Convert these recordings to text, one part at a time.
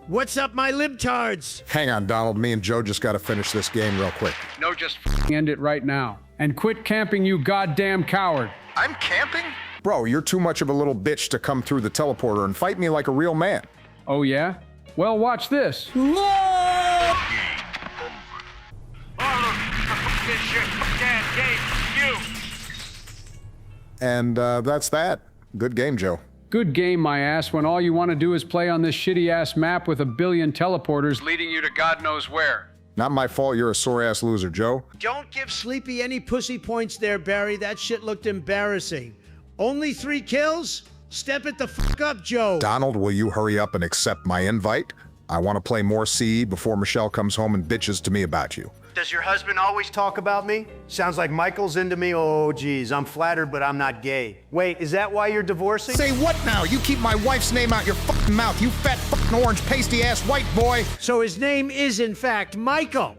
What's up, my libtards? Hang on, Donald. Me and Joe just got to finish this game real quick. No, just end it right now. And quit camping, you goddamn coward. I'm camping? Bro, you're too much of a little bitch to come through the teleporter and fight me like a real man. Oh, yeah? Well, watch this. And that's that. Good game, Joe. Good game, my ass, when all you want to do is play on this shitty-ass map with a billion teleporters leading you to God knows where. Not my fault you're a sore-ass loser, Joe. Don't give Sleepy any pussy points there, Barry. That shit looked embarrassing. Only 3 kills? Step it the fuck up, Joe. Donald, will you hurry up and accept my invite? I want to play more CE before Michelle comes home and bitches to me about you. Does your husband always talk about me? Sounds like Michael's into me. Oh, geez, I'm flattered, but I'm not gay. Wait, is that why you're divorcing? Say what now? You keep my wife's name out your fucking mouth, you fat fucking orange pasty-ass white boy. So his name is, in fact, Michael.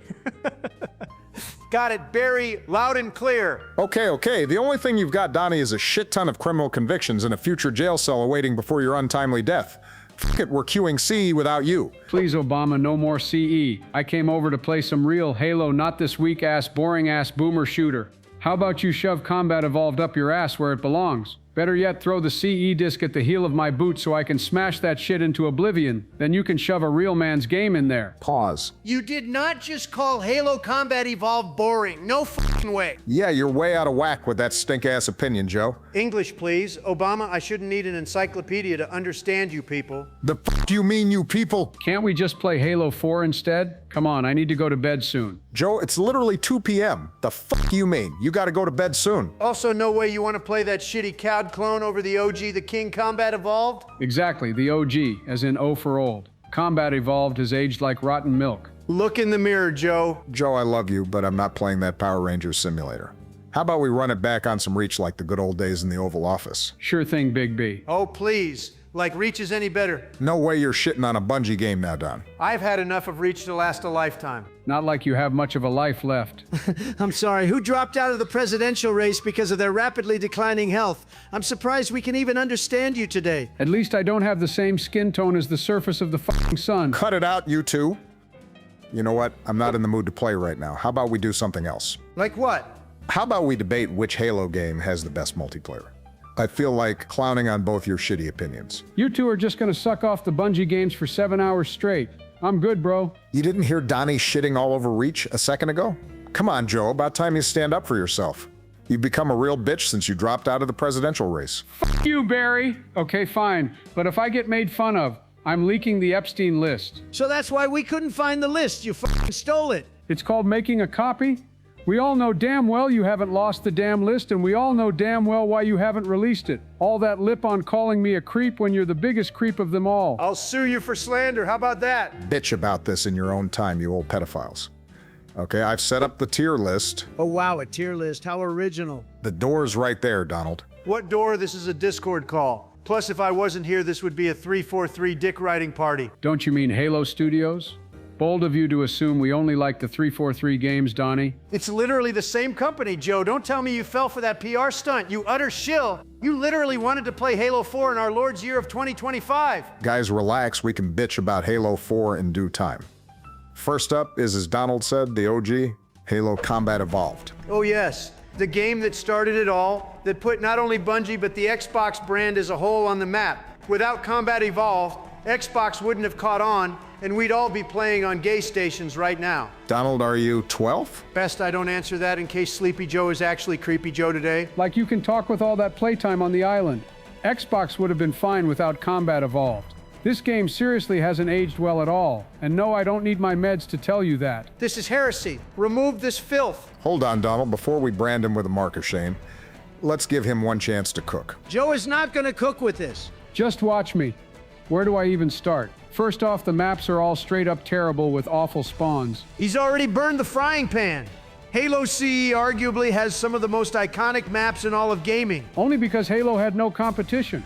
Got it, Barry, loud and clear. Okay. The only thing you've got, Donnie, is a shit ton of criminal convictions and a future jail cell awaiting before your untimely death. Fuck it, we're queuing CE without you. Please, Obama, no more CE. I came over to play some real Halo, not this weak-ass, boring-ass boomer shooter. How about you shove Combat Evolved up your ass where it belongs? Better yet, throw the CE disc at the heel of my boot so I can smash that shit into oblivion. Then you can shove a real man's game in there. Pause. You did not just call Halo Combat Evolved boring. No fucking way. Yeah, you're way out of whack with that stink-ass opinion, Joe. English, please. Obama, I shouldn't need an encyclopedia to understand you people. The fuck do you mean, you people? Can't we just play Halo 4 instead? Come on, I need to go to bed soon. Joe, it's literally 2 p.m. The fuck you mean? You gotta go to bed soon. Also, no way you want to play that shitty COD clone over the OG, the King Combat Evolved? Exactly, the OG, as in O for old. Combat Evolved has aged like rotten milk. Look in the mirror, Joe. Joe, I love you, but I'm not playing that Power Rangers simulator. How about we run it back on some Reach like the good old days in the Oval Office? Sure thing, Big B. Oh, please. Like Reach is any better. No way you're shitting on a Bungie game now, Don. I've had enough of Reach to last a lifetime. Not like you have much of a life left. I'm sorry, who dropped out of the presidential race because of their rapidly declining health? I'm surprised we can even understand you today. At least I don't have the same skin tone as the surface of the fucking sun. Cut it out, you two. You know what? I'm not in the mood to play right now. How about we do something else? Like what? How about we debate which Halo game has the best multiplayer? I feel like clowning on both your shitty opinions. You two are just gonna suck off the Bungie games for 7 hours straight. I'm good, bro. You didn't hear Donnie shitting all over Reach a second ago? Come on, Joe, about time you stand up for yourself. You've become a real bitch since you dropped out of the presidential race. Fuck you, Barry. Okay, fine. But if I get made fun of, I'm leaking the Epstein list. So that's why we couldn't find the list. You fucking stole it. It's called making a copy? We all know damn well you haven't lost the damn list, and we all know damn well why you haven't released it. All that lip on calling me a creep when you're the biggest creep of them all. I'll sue you for slander. How about that? Bitch about this in your own time, you old pedophiles. Okay, I've set up the tier list. Oh wow, a tier list. How original. The door's right there, Donald. What door? This is a Discord call. Plus, if I wasn't here, this would be a 343 dick riding party. Don't you mean Halo Studios? Bold of you to assume we only like the 343 games, Donnie. It's literally the same company, Joe. Don't tell me you fell for that PR stunt, you utter shill. You literally wanted to play Halo 4 in our Lord's year of 2025. Guys, relax. We can bitch about Halo 4 in due time. First up is, as Donald said, the OG, Halo Combat Evolved. Oh yes, the game that started it all, that put not only Bungie but the Xbox brand as a whole on the map. Without Combat Evolved, Xbox wouldn't have caught on, and we'd all be playing on gay stations right now. Donald, are you 12? Best I don't answer that in case Sleepy Joe is actually Creepy Joe today. Like you can talk with all that playtime on the island. Xbox would have been fine without Combat Evolved. This game seriously hasn't aged well at all. And no, I don't need my meds to tell you that. This is heresy. Remove this filth. Hold on, Donald. Before we brand him with a mark of shame, let's give him one chance to cook. Joe is not gonna cook with this. Just watch me. Where do I even start? First off, the maps are all straight up terrible with awful spawns. He's already burned the frying pan. Halo CE arguably has some of the most iconic maps in all of gaming. Only because Halo had no competition.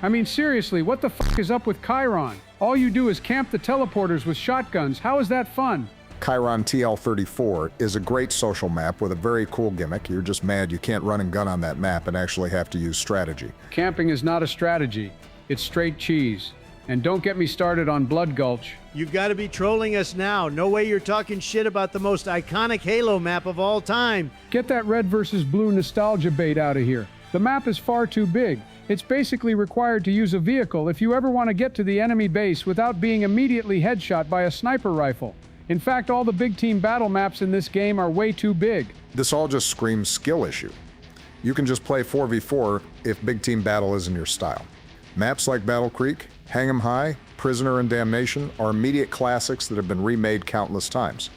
I mean, seriously, what the fuck is up with Chiron? All you do is camp the teleporters with shotguns. How is that fun? Chiron TL34 is a great social map with a very cool gimmick. You're just mad you can't run and gun on that map and actually have to use strategy. Camping is not a strategy. It's straight cheese. And don't get me started on Blood Gulch. You've got to be trolling us now. No way you're talking shit about the most iconic Halo map of all time. Get that red versus blue nostalgia bait out of here. The map is far too big. It's basically required to use a vehicle if you ever want to get to the enemy base without being immediately headshot by a sniper rifle. In fact, all the big team battle maps in this game are way too big. This all just screams skill issue. You can just play 4v4 if big team battle isn't your style. Maps like Battle Creek, Hang 'em High, Prisoner, and Damnation are immediate classics that have been remade countless times.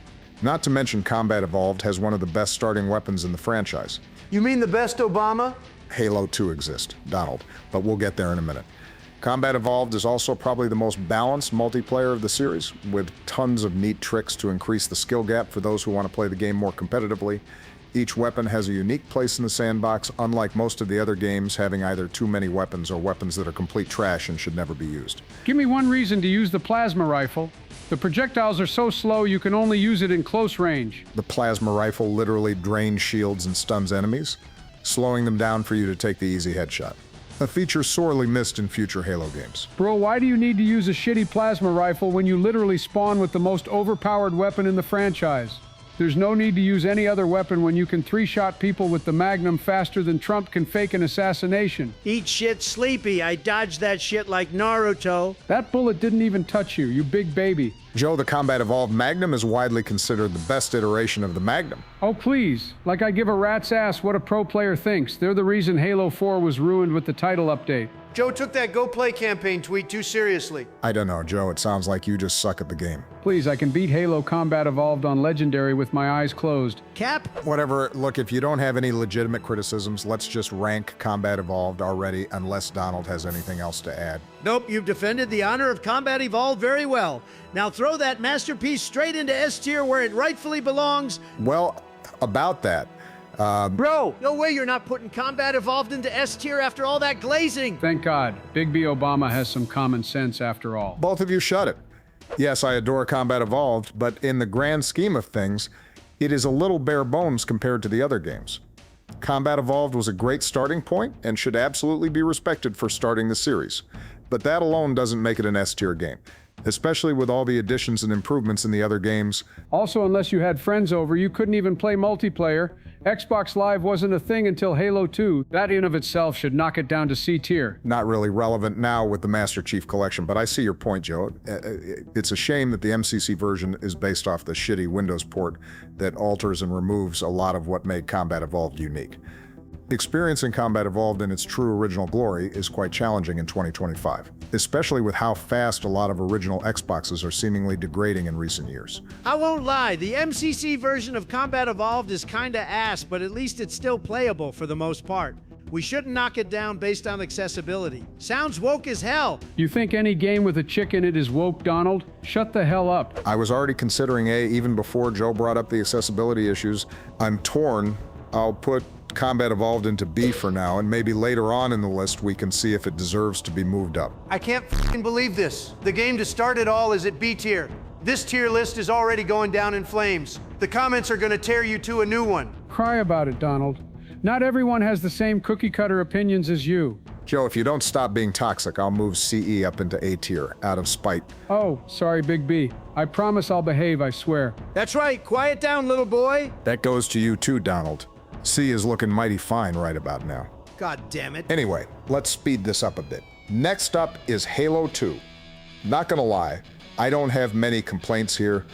Not to mention Combat Evolved has one of the best starting weapons in the franchise. You mean the best Obama? Halo 2 exists, Donald, but we'll get there in a minute. Combat Evolved is also probably the most balanced multiplayer of the series, with tons of neat tricks to increase the skill gap for those who want to play the game more competitively. Each weapon has a unique place in the sandbox, unlike most of the other games having either too many weapons or weapons that are complete trash and should never be used. Give me one reason to use the plasma rifle. The projectiles are so slow you can only use it in close range. The plasma rifle literally drains shields and stuns enemies, slowing them down for you to take the easy headshot. A feature sorely missed in future Halo games. Bro, why do you need to use a shitty plasma rifle when you literally spawn with the most overpowered weapon in the franchise? There's no need to use any other weapon when you can three-shot people with the Magnum faster than Trump can fake an assassination. Eat shit sleepy. I dodged that shit like Naruto. That bullet didn't even touch you, you big baby. Joe, the Combat Evolved Magnum is widely considered the best iteration of the Magnum. Oh please, like I give a rat's ass what a pro player thinks. They're the reason Halo 4 was ruined with the title update. Joe took that Go Play campaign tweet too seriously. I don't know, Joe, it sounds like you just suck at the game. Please, I can beat Halo Combat Evolved on Legendary with my eyes closed. Cap? Whatever, look, if you don't have any legitimate criticisms, let's just rank Combat Evolved already, unless Donald has anything else to add. Nope, you've defended the honor of Combat Evolved very well. Now throw that masterpiece straight into S tier where it rightfully belongs. Well, about that, Bro, no way you're not putting Combat Evolved into S tier after all that glazing. Thank God, Big B Obama has some common sense after all. both of you shut it. Yes, I adore Combat Evolved, but in the grand scheme of things, it is a little bare bones compared to the other games. Combat Evolved was a great starting point and should absolutely be respected for starting the series, but that alone doesn't make it an S tier game, especially with all the additions and improvements in the other games. Also, unless you had friends over, you couldn't even play multiplayer. Xbox Live wasn't a thing until Halo 2. That in of itself should knock it down to C tier. Not really relevant now with the Master Chief Collection, but I see your point, Joe. It's a shame that the MCC version is based off the shitty Windows port that alters and removes a lot of what made Combat Evolved unique. Experiencing Combat Evolved in its true original glory is quite challenging in 2025, especially with how fast a lot of original Xboxes are seemingly degrading in recent years. I won't lie, the MCC version of Combat Evolved is kinda ass, but at least it's still playable for the most part. We shouldn't knock it down based on accessibility. Sounds woke as hell. You think any game with a chick in it is woke, Donald? Shut the hell up. I was already considering A even before Joe brought up the accessibility issues. I'm torn. I'll put Combat Evolved into B for now, and maybe later on in the list we can see if it deserves to be moved up. I can't f***ing believe this. The game to start it all is at B tier. This tier list is already going down in flames. The comments are gonna tear you to a new one. Cry about it, Donald. Not everyone has the same cookie-cutter opinions as you. Joe, if you don't stop being toxic, I'll move CE up into A tier, out of spite. Oh, sorry, Big B. I promise I'll behave, I swear. That's right, quiet down, little boy. That goes to you too, Donald. C is looking mighty fine right about now. God damn it. Anyway, let's speed this up a bit. Next up is Halo 2. Not gonna lie, I don't have many complaints here.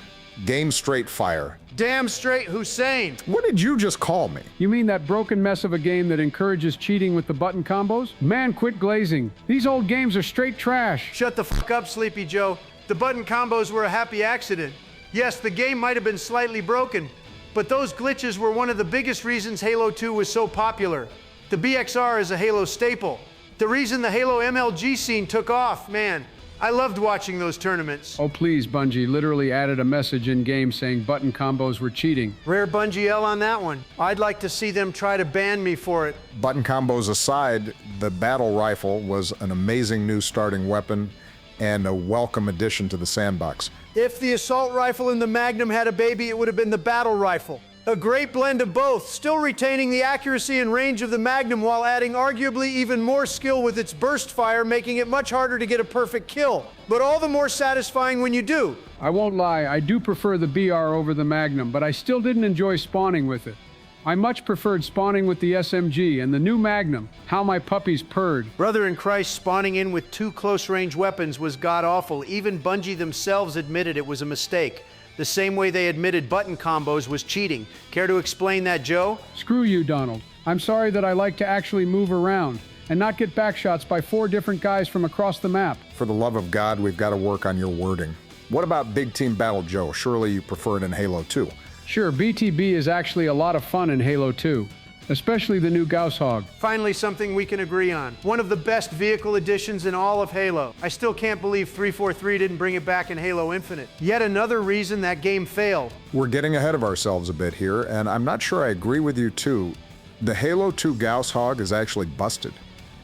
Game straight fire. Damn straight Hussein. What did you just call me? You mean that broken mess of a game that encourages cheating with the button combos? Man, quit glazing. These old games are straight trash. Shut the fuck up, Sleepy Joe. The button combos were a happy accident. Yes, the game might have been slightly broken, but those glitches were one of the biggest reasons Halo 2 was so popular. The BXR is a Halo staple. The reason the Halo MLG scene took off, man. I loved watching those tournaments. Oh please, Bungie literally added a message in-game saying button combos were cheating. Rare Bungie L on that one. I'd like to see them try to ban me for it. Button combos aside, the battle rifle was an amazing new starting weapon and a welcome addition to the sandbox. If the assault rifle in the Magnum had a baby, it would have been the battle rifle. A great blend of both, still retaining the accuracy and range of the Magnum while adding arguably even more skill with its burst fire, making it much harder to get a perfect kill, but all the more satisfying when you do. I won't lie, I do prefer the BR over the Magnum, but I still didn't enjoy spawning with it. I much preferred spawning with the SMG and the new Magnum. How my puppies purred. Brother in Christ, spawning in with 2 close-range weapons was god-awful. Even Bungie themselves admitted it was a mistake. The same way they admitted button combos was cheating. Care to explain that, Joe? Screw you, Donald. I'm sorry that I like to actually move around and not get backshots by 4 different guys from across the map. For the love of God, we've got to work on your wording. What about Big Team Battle, Joe? Surely you prefer it in Halo 2. Sure, BTB is actually a lot of fun in Halo 2, especially the new Gauss Hog. Finally, something we can agree on. One of the best vehicle additions in all of Halo. I still can't believe 343 didn't bring it back in Halo Infinite. Yet another reason that game failed. We're getting ahead of ourselves a bit here, and I'm not sure I agree with you too. The Halo 2 Gauss Hog is actually busted.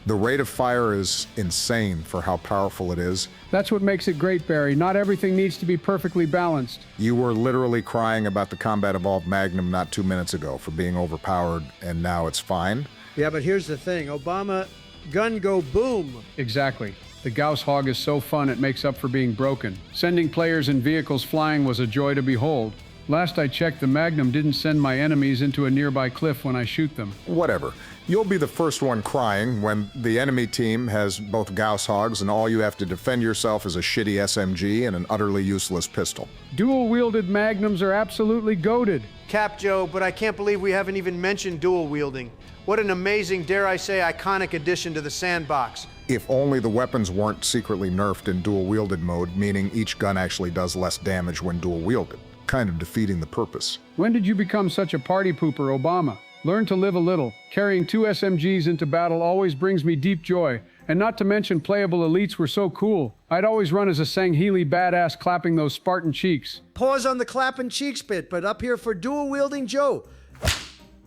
The rate of fire is insane for how powerful it is. That's what makes it great, Barry. Not everything needs to be perfectly balanced. You were literally crying about the Combat Evolved Magnum not 2 minutes ago for being overpowered, and now it's fine. Yeah, but here's the thing. Obama, gun go boom. Exactly. The Gauss Hog is so fun it makes up for being broken. Sending players and vehicles flying was a joy to behold. Last I checked, the Magnum didn't send my enemies into a nearby cliff when I shoot them. Whatever. You'll be the first one crying when the enemy team has both Gauss Hogs and all you have to defend yourself is a shitty SMG and an utterly useless pistol. Dual-wielded Magnums are absolutely goated. Cap, Joe, but I can't believe we haven't even mentioned dual wielding. What an amazing, dare I say, iconic addition to the sandbox. If only the weapons weren't secretly nerfed in dual-wielded mode, meaning each gun actually does less damage when dual-wielded, kind of defeating the purpose. When did you become such a party pooper, Obama? Learn to live a little. Carrying 2 SMGs into battle always brings me deep joy. And not to mention playable elites were so cool. I'd always run as a Sangheili badass clapping those Spartan cheeks. Pause on the clapping cheeks bit, but up here for dual-wielding Joe.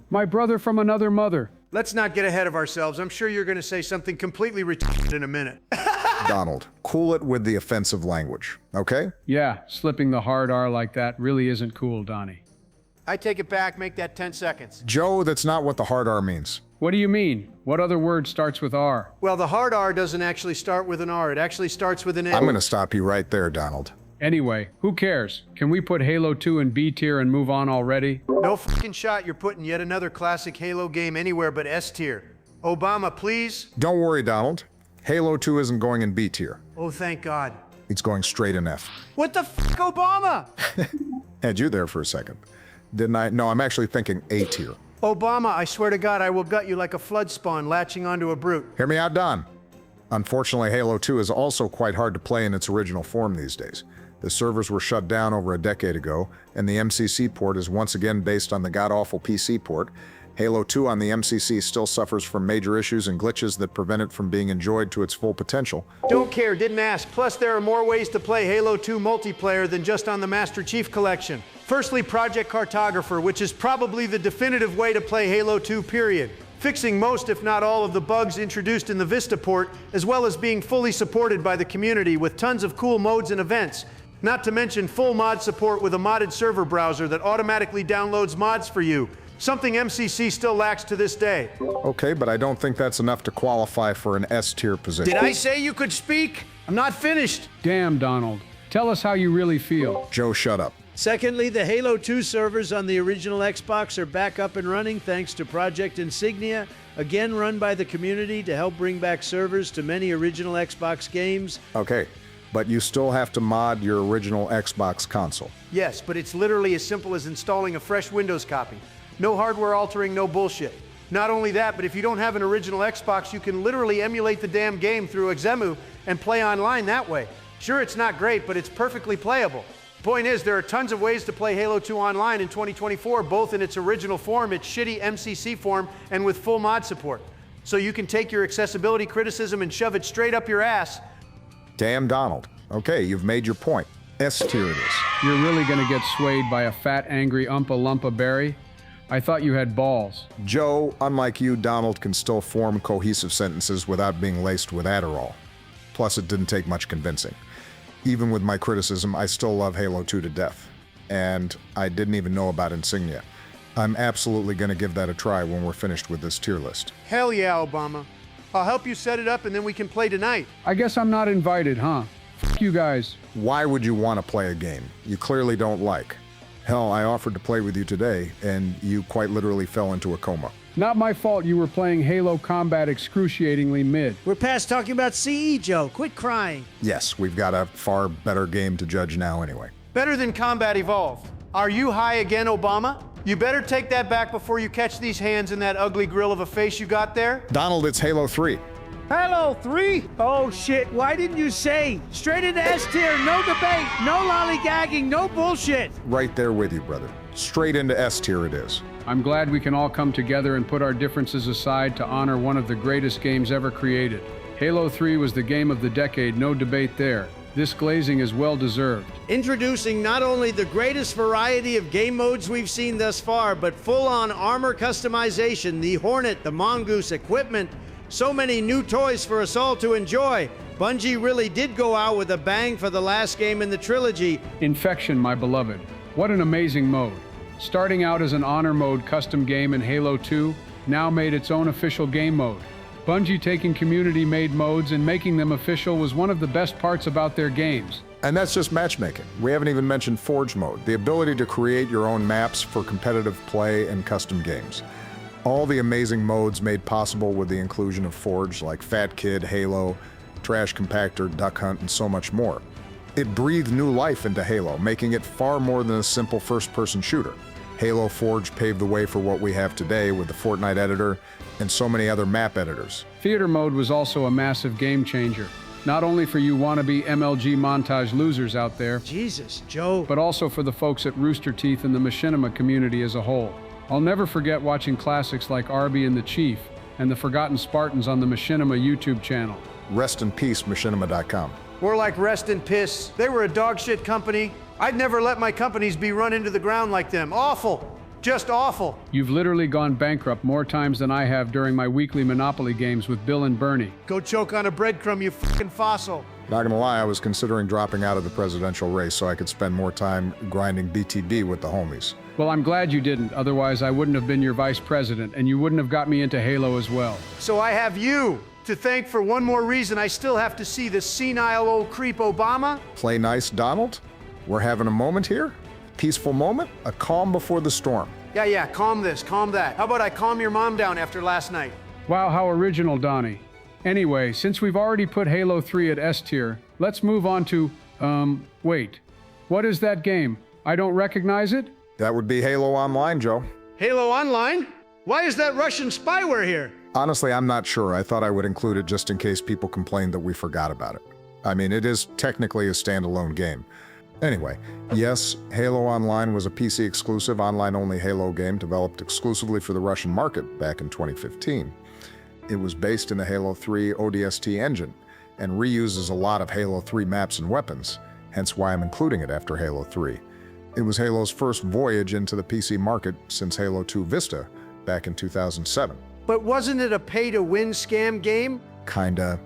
My brother from another mother. Let's not get ahead of ourselves. I'm sure you're going to say something completely retarded in a minute. Donald, cool it with the offensive language, okay? Yeah, slipping the hard R like that really isn't cool, Donnie. I take it back, make that 10 seconds. Joe, that's not what the hard R means. What do you mean? What other word starts with R? Well, the hard R doesn't actually start with an R. It actually starts with an N. I'm going to stop you right there, Donald. Anyway, who cares? Can we put Halo 2 in B tier and move on already? No fucking shot you're putting yet another classic Halo game anywhere but S tier. Obama, please? Don't worry, Donald. Halo 2 isn't going in B tier. Oh, thank God. It's going straight in F. What the fuck, Obama? Had you there for a second. Didn't I? No, I'm actually thinking A tier. Obama, I swear to God, I will gut you like a flood spawn latching onto a brute. Hear me out, Don. Unfortunately, Halo 2 is also quite hard to play in its original form these days. The servers were shut down over a decade ago, and the MCC port is once again based on the god-awful PC port. Halo 2 on the MCC still suffers from major issues and glitches that prevent it from being enjoyed to its full potential. Don't care, didn't ask. Plus, there are more ways to play Halo 2 multiplayer than just on the Master Chief Collection. Firstly, Project Cartographer, which is probably the definitive way to play Halo 2, period. Fixing most, if not all, of the bugs introduced in the Vista port, as well as being fully supported by the community with tons of cool modes and events. Not to mention full mod support with a modded server browser that automatically downloads mods for you. Something MCC still lacks to this day. Okay, but I don't think that's enough to qualify for an S-tier position. Did I say you could speak? I'm not finished. Damn, Donald. Tell us how you really feel. Joe, shut up. Secondly, the Halo 2 servers on the original Xbox are back up and running thanks to Project Insignia, again run by the community to help bring back servers to many original Xbox games. Okay, but you still have to mod your original Xbox console. Yes, but it's literally as simple as installing a fresh Windows copy. No hardware altering, no bullshit. Not only that, but if you don't have an original Xbox, you can literally emulate the damn game through Xemu and play online that way. Sure, it's not great, but it's perfectly playable. Point is, there are tons of ways to play Halo 2 online in 2024, both in its original form, its shitty MCC form, and with full mod support. So you can take your accessibility criticism and shove it straight up your ass. Damn, Donald. Okay, you've made your point. S-tier it is. You're really gonna get swayed by a fat, angry Oompa-Loompa Berry? I thought you had balls. Joe, unlike you, Donald can still form cohesive sentences without being laced with Adderall. Plus, it didn't take much convincing. Even with my criticism, I still love Halo 2 to death. And I didn't even know about Insignia. I'm absolutely going to give that a try when we're finished with this tier list. Hell yeah, Obama. I'll help you set it up and then we can play tonight. I guess I'm not invited, huh? F you guys. Why would you want to play a game you clearly don't like? Hell, I offered to play with you today, and you quite literally fell into a coma. Not my fault you were playing Halo Combat excruciatingly mid. We're past talking about CE, Joe. Quit crying. Yes, we've got a far better game to judge now anyway. Better than Combat Evolved. Are you high again, Obama? You better take that back before you catch these hands in that ugly grill of a face you got there. Donald, it's Halo 3. Halo 3? Oh shit, why didn't you say? Straight into S tier, no debate, no lollygagging, no bullshit. Right there with you, brother. Straight into S tier it is. I'm glad we can all come together and put our differences aside to honor one of the greatest games ever created. Halo 3 was the game of the decade, no debate there. This glazing is well deserved. Introducing not only the greatest variety of game modes we've seen thus far, but full-on armor customization, the Hornet, the Mongoose equipment, so many new toys for us all to enjoy. Bungie really did go out with a bang for the last game in the trilogy. Infection, my beloved. What an amazing mode. Starting out as an honor mode custom game in Halo 2, now made its own official game mode. Bungie taking community-made modes and making them official was one of the best parts about their games. And that's just matchmaking. We haven't even mentioned Forge mode, the ability to create your own maps for competitive play and custom games. All the amazing modes made possible with the inclusion of Forge, like Fat Kid, Halo, Trash Compactor, Duck Hunt, and so much more. It breathed new life into Halo, making it far more than a simple first-person shooter. Halo Forge paved the way for what we have today with the Fortnite editor and so many other map editors. Theater mode was also a massive game changer, not only for you wannabe MLG montage losers out there, Jesus, Joe. but also for the folks at Rooster Teeth and the machinima community as a whole. I'll never forget watching classics like Arby and the Chief and the Forgotten Spartans on the Machinima YouTube channel. Rest in peace, machinima.com. More like rest and piss. They were a dog shit company. I'd never let my companies be run into the ground like them. Awful. Just awful. You've literally gone bankrupt more times than I have during my weekly Monopoly games with Bill and Bernie. Go choke on a breadcrumb, you fucking fossil. Not gonna lie, I was considering dropping out of the presidential race so I could spend more time grinding BTB with the homies. Well, I'm glad you didn't, otherwise I wouldn't have been your vice president, and you wouldn't have got me into Halo as well. So I have you to thank for one more reason I still have to see this senile old creep Obama. Play nice, Donald? We're having a moment here? Peaceful moment? A calm before the storm. Yeah, calm this, calm that. How about I calm your mom down after last night? Wow, how original, Donnie. Anyway, since we've already put Halo 3 at S tier, let's move on to, wait. What is that game? I don't recognize it? That would be Halo Online, Joe. Halo Online? Why is that Russian spyware here? Honestly, I'm not sure. I thought I would include it just in case people complained that we forgot about it. I mean, it is technically a standalone game. Anyway, yes, Halo Online was a PC-exclusive, online-only Halo game developed exclusively for the Russian market back in 2015. It was based in the Halo 3 ODST engine and reuses a lot of Halo 3 maps and weapons, hence why I'm including it after Halo 3. It was Halo's first voyage into the PC market since Halo 2 Vista back in 2007. But wasn't it a pay-to-win scam game? Kinda.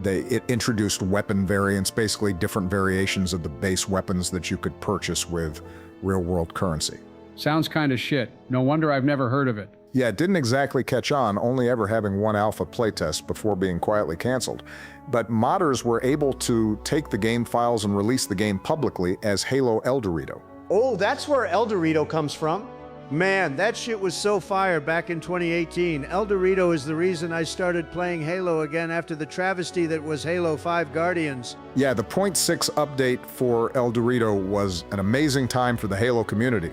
It introduced weapon variants, basically different variations of the base weapons that you could purchase with real-world currency. Sounds kinda shit. No wonder I've never heard of it. Yeah, it didn't exactly catch on, only ever having one alpha playtest before being quietly canceled. But modders were able to take the game files and release the game publicly as Halo El Dorito. Oh, that's where El Dorito comes from. Man, that shit was so fire back in 2018. El Dorito is the reason I started playing Halo again after the travesty that was Halo 5 Guardians. Yeah, the 0.6 update for El Dorito was an amazing time for the Halo community.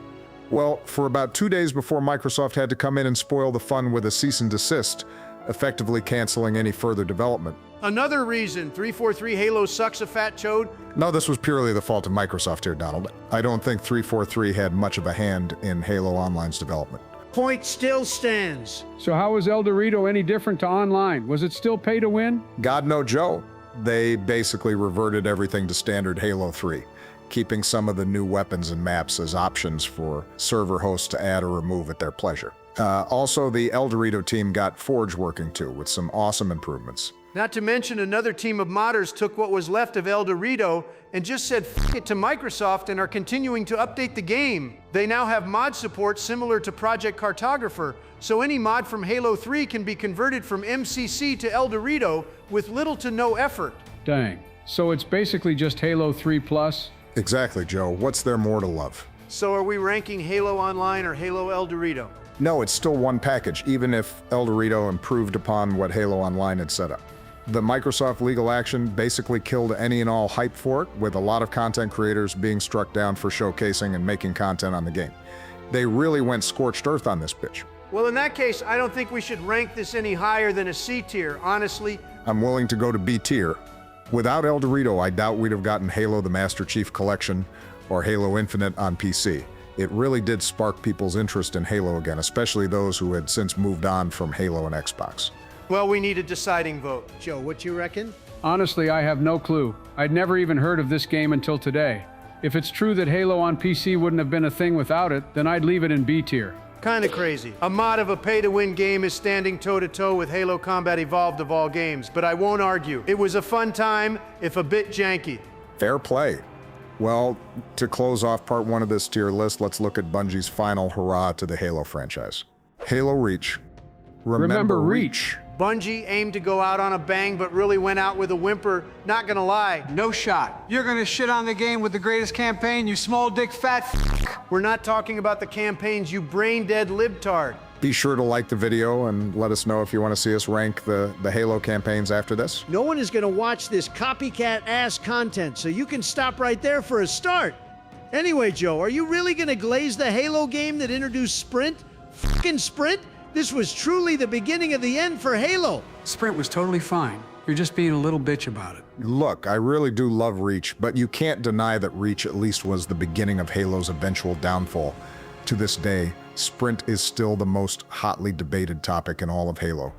Well, for about 2 days before Microsoft had to come in and spoil the fun with a cease and desist, effectively canceling any further development. Another reason 343 Halo sucks a fat chode. No, this was purely the fault of Microsoft here, Donald. I don't think 343 had much of a hand in Halo Online's development. Point still stands. So how was El Dorito any different to online? Was it still pay to win? God no Joe. They basically reverted everything to standard Halo 3, keeping some of the new weapons and maps as options for server hosts to add or remove at their pleasure. Also, the El Dorito team got Forge working too, with some awesome improvements. Not to mention another team of modders took what was left of El Dorito and just said F it to Microsoft and are continuing to update the game. They now have mod support similar to Project Cartographer, so any mod from Halo 3 can be converted from MCC to El Dorito with little to no effort. Dang. So it's basically just Halo 3 Plus? Exactly, Joe. What's there more to love? So are we ranking Halo Online or Halo El Dorito? No, it's still one package, even if El Dorito improved upon what Halo Online had set up. The Microsoft legal action basically killed any and all hype for it, with a lot of content creators being struck down for showcasing and making content on the game. They really went scorched earth on this bitch. Well, in that case, I don't think we should rank this any higher than a C tier, honestly. I'm willing to go to B tier. Without El Dorito, I doubt we'd have gotten Halo the Master Chief Collection or Halo Infinite on PC. It really did spark people's interest in Halo again, especially those who had since moved on from Halo and Xbox. Well, we need a deciding vote. Joe, what you reckon? Honestly, I have no clue. I'd never even heard of this game until today. If it's true that Halo on PC wouldn't have been a thing without it, then I'd leave it in B tier. Kinda crazy. A mod of a pay-to-win game is standing toe-to-toe with Halo Combat Evolved of all games, but I won't argue. It was a fun time, if a bit janky. Fair play. Well, to close off part one of this tier list, let's look at Bungie's final hurrah to the Halo franchise. Halo Reach. Remember Reach. Bungie aimed to go out on a bang, but really went out with a whimper. Not gonna lie. No shot. You're gonna shit on the game with the greatest campaign, you small dick fat f***. We're not talking about the campaigns, you brain-dead libtard. Be sure to like the video and let us know if you want to see us rank the Halo campaigns after this. No one is going to watch this copycat-ass content, so you can stop right there for a start. Anyway, Joe, are you really going to glaze the Halo game that introduced Sprint? Fucking Sprint? This was truly the beginning of the end for Halo. Sprint was totally fine. You're just being a little bitch about it. Look, I really do love Reach, but you can't deny that Reach at least was the beginning of Halo's eventual downfall. To this day, Sprint is still the most hotly debated topic in all of Halo.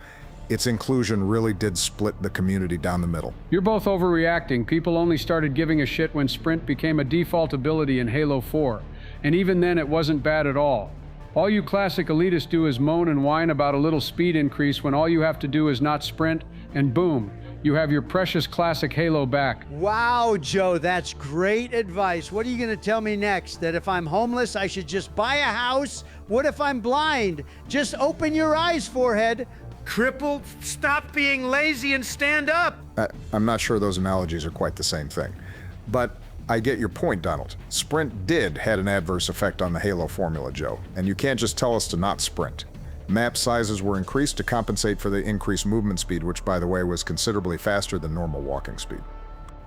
Its inclusion really did split the community down the middle. You're both overreacting. People only started giving a shit when Sprint became a default ability in Halo 4. And even then, it wasn't bad at all. All you classic elitists do is moan and whine about a little speed increase when all you have to do is not sprint, and boom, you have your precious classic Halo back. Wow, Joe, that's great advice. What are you going to tell me next? That if I'm homeless, I should just buy a house? What if I'm blind? Just open your eyes, forehead. Crippled? Stop being lazy and stand up. I'm not sure those analogies are quite the same thing. But I get your point, Donald. Sprint did had an adverse effect on the Halo formula, Joe. And you can't just tell us to not sprint. Map sizes were increased to compensate for the increased movement speed, which, by the way, was considerably faster than normal walking speed.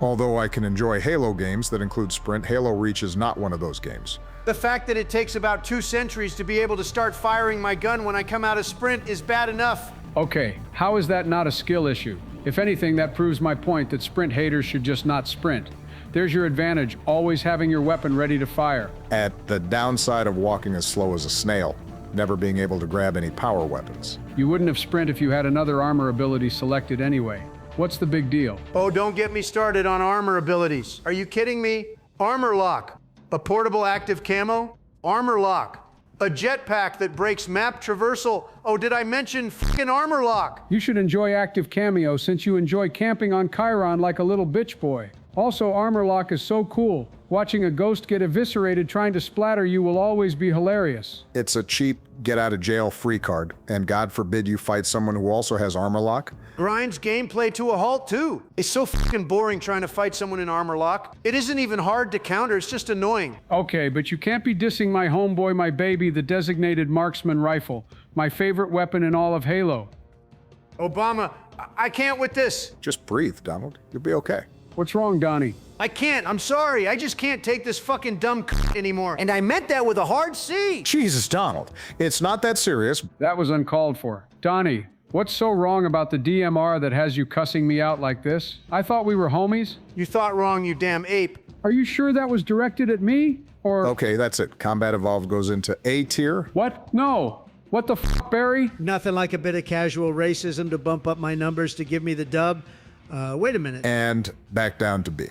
Although I can enjoy Halo games that include sprint, Halo Reach is not one of those games. The fact that it takes about 2 centuries to be able to start firing my gun when I come out of sprint is bad enough. Okay, how is that not a skill issue? If anything, that proves my point that sprint haters should just not sprint. There's your advantage, always having your weapon ready to fire. At the downside of walking as slow as a snail, never being able to grab any power weapons. You wouldn't have sprint if you had another armor ability selected anyway. What's the big deal? Oh, don't get me started on armor abilities. Are you kidding me? Armor lock. A portable active camo? Armor lock. A jetpack that breaks map traversal. Oh, did I mention f***ing armor lock? You should enjoy active cameo since you enjoy camping on Chiron like a little bitch boy. Also, armor lock is so cool. Watching a ghost get eviscerated trying to splatter you will always be hilarious. It's a cheap get-out-of-jail-free card, and God forbid you fight someone who also has armor lock. Grinds gameplay to a halt, too. It's so fucking boring trying to fight someone in armor lock. It isn't even hard to counter, it's just annoying. Okay, but you can't be dissing my homeboy, my baby, the designated marksman rifle, my favorite weapon in all of Halo. Obama, I can't with this. Just breathe, Donald. You'll be okay. What's wrong, Donnie? I can't, I'm sorry. I just can't take this fucking dumb anymore. And I meant that with a hard C. Jesus, Donald. It's not that serious. That was uncalled for. Donnie, what's so wrong about the DMR that has you cussing me out like this? I thought we were homies. You thought wrong, you damn ape. Are you sure that was directed at me? Or... Okay, that's it. Combat Evolved goes into A tier. What? No. What the f***, Barry? Nothing like a bit of casual racism to bump up my numbers to give me the dub. Wait a minute. And back down to B.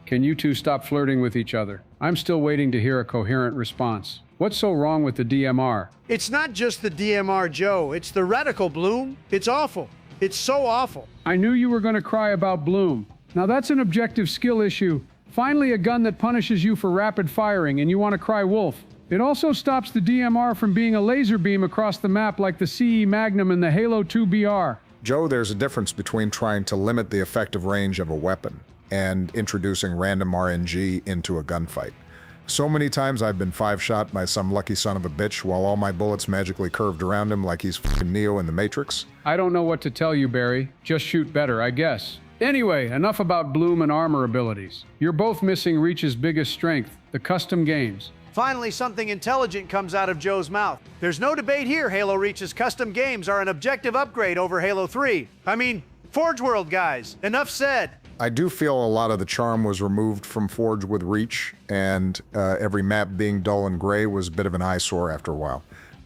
Can you two stop flirting with each other? I'm still waiting to hear a coherent response. What's so wrong with the DMR? It's not just the DMR, Joe. It's the reticle, Bloom. It's awful. It's so awful. I knew you were going to cry about Bloom. Now that's an objective skill issue. Finally, a gun that punishes you for rapid firing, and you want to cry wolf. It also stops the DMR from being a laser beam across the map like the CE Magnum and the Halo 2 BR. Joe, there's a difference between trying to limit the effective range of a weapon and introducing random RNG into a gunfight. So many times I've been 5-shot by some lucky son of a bitch while all my bullets magically curved around him like he's fucking Neo in the Matrix. I don't know what to tell you, Barry. Just shoot better, I guess. Anyway, enough about Bloom and armor abilities. You're both missing Reach's biggest strength, the custom games. Finally, something intelligent comes out of Joe's mouth. There's no debate here. Halo Reach's custom games are an objective upgrade over Halo 3. I mean, Forge World, guys. Enough said. I do feel a lot of the charm was removed from Forge with Reach, and every map being dull and gray was a bit of an eyesore after a while.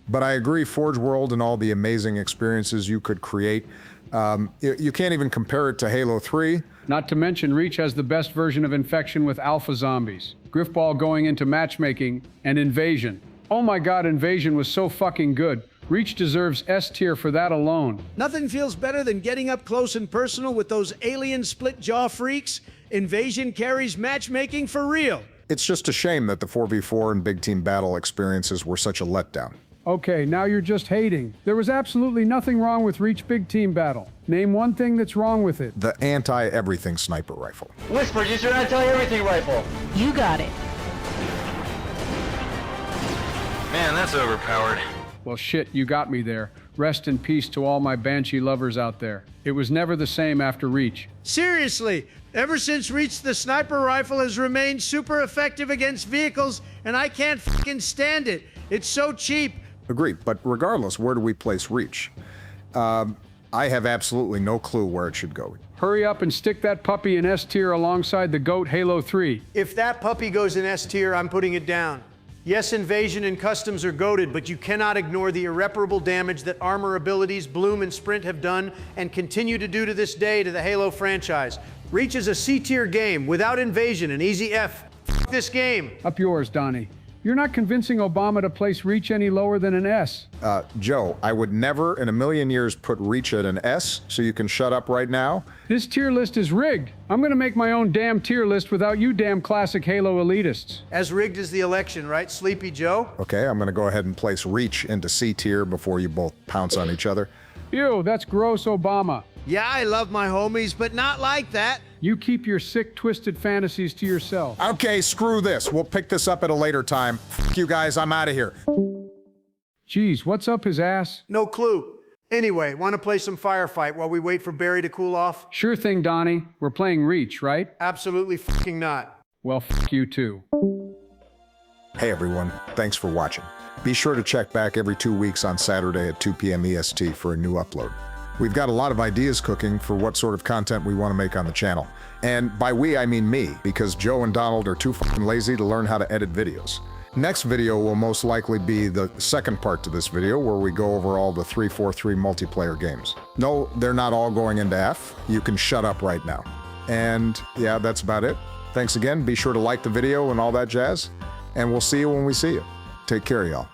But I agree, Forge World and all the amazing experiences you could create, you can't even compare it to Halo 3. Not to mention, Reach has the best version of Infection with alpha zombies, Griffball going into matchmaking, and Invasion. Oh my god, Invasion was so fucking good. Reach deserves S tier for that alone. Nothing feels better than getting up close and personal with those alien split-jaw freaks. Invasion carries matchmaking for real. It's just a shame that the 4v4 and big team battle experiences were such a letdown. Okay, now you're just hating. There was absolutely nothing wrong with Reach Big Team Battle. Name one thing that's wrong with it. The anti-everything sniper rifle. Whisper, use your anti-everything rifle. You got it. Man, that's overpowered. Well, shit, you got me there. Rest in peace to all my Banshee lovers out there. It was never the same after Reach. Seriously, ever since Reach, the sniper rifle has remained super effective against vehicles, and I can't fucking stand it. It's so cheap. Agreed, but regardless, where do we place Reach? I have absolutely no clue where it should go. Hurry up and stick that puppy in S tier alongside the GOAT Halo 3. If that puppy goes in S tier, I'm putting it down. Yes, Invasion and Customs are goated, but you cannot ignore the irreparable damage that armor abilities Bloom and Sprint have done and continue to do to this day to the Halo franchise. Reach is a C tier game without Invasion, an easy F. F this game. Up yours, Donnie. You're not convincing Obama to place Reach any lower than an S. Joe, I would never in a million years put Reach at an S, so you can shut up right now. This tier list is rigged. I'm gonna make my own damn tier list without you damn classic Halo elitists. As rigged as the election, right, Sleepy Joe? Okay, I'm gonna go ahead and place Reach into C tier before you both pounce on each other. Ew, that's gross, Obama. Yeah, I love my homies, but not like that. You keep your sick, twisted fantasies to yourself. Okay, screw this. We'll pick this up at a later time. F you guys, I'm out of here. Jeez, what's up his ass? No clue. Anyway, want to play some firefight while we wait for Barry to cool off? Sure thing, Donnie. We're playing Reach, right? Absolutely fucking not. Well, f you too. Hey everyone, thanks for watching. Be sure to check back every 2 weeks on Saturday at 2 p.m. EST for a new upload. We've got a lot of ideas cooking for what sort of content we want to make on the channel. And by we, I mean me, because Joe and Donald are too fucking lazy to learn how to edit videos. Next video will most likely be the second part to this video, where we go over all the 343 multiplayer games. No, they're not all going into F. You can shut up right now. And yeah, that's about it. Thanks again. Be sure to like the video and all that jazz. And we'll see you when we see you. Take care, y'all.